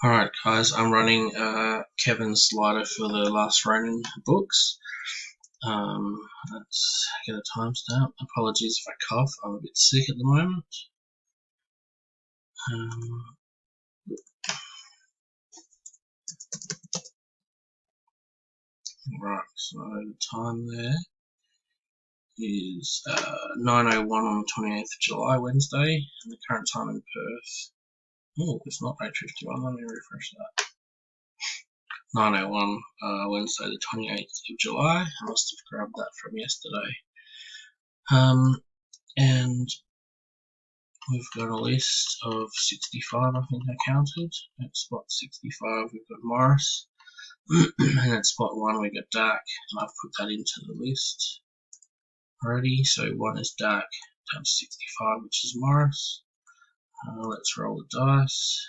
Alright guys, I'm running Kevin's slider for the last Ronin books. Let's get a timestamp. Apologies if I cough, I'm a bit sick at the moment. Right, so the time there is 9:01 on the 28th of July, Wednesday, and the current time in Perth. Oh, it's not 8:51, let me refresh that. 9:01, Wednesday the 28th of July. I must have grabbed that from yesterday. And we've got a list of 65, I think I counted. At spot 65 we've got Morris, and at spot 1 we've got Dak, and I've put that into the list already. So 1 is Dak, down to 65, which is Morris. Let's roll the dice.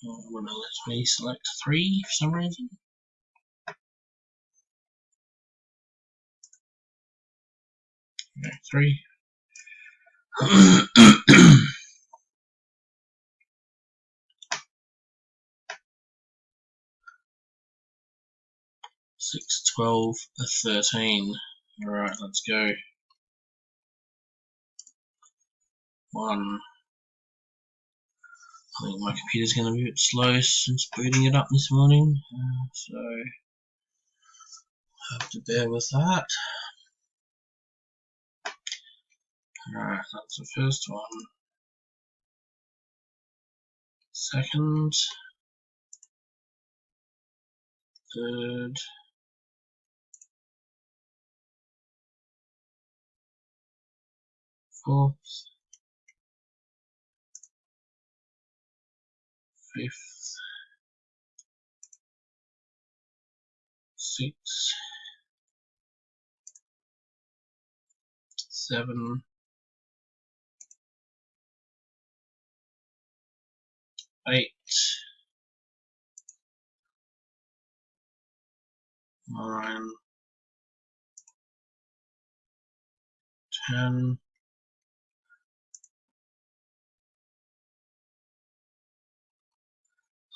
When it lets me select 3 for some reason. Okay, 3. Six, 12, 13. Alright, let's go. 1. I think my computer's going to be a bit slow since booting it up this morning, so have to bear with that. Alright, that's the first one. Second, third, fourth, fifth, sixth, 7, 8, 9, 10,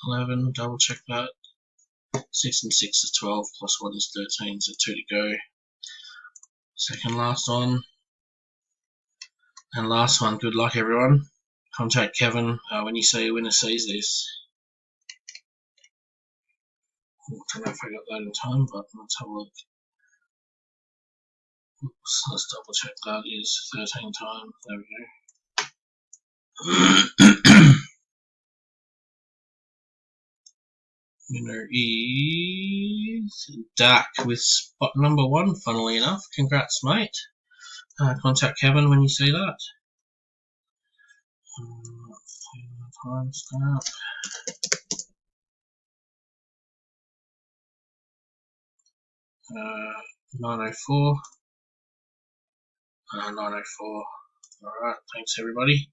11, double check that. 6 and 6 is 12, plus 1 is 13, so 2 to go. Second last one. And last one, good luck everyone. Contact Kevin when you see a winner sees this. I don't know if I got that in time, but let's have a look. Oops, let's double check that is 13 times. There we go. Winner is Dak with spot number 1, funnily enough. Congrats, mate. Contact Kevin when you see that. Timestamp. 9:04. 9:04. Alright, thanks everybody.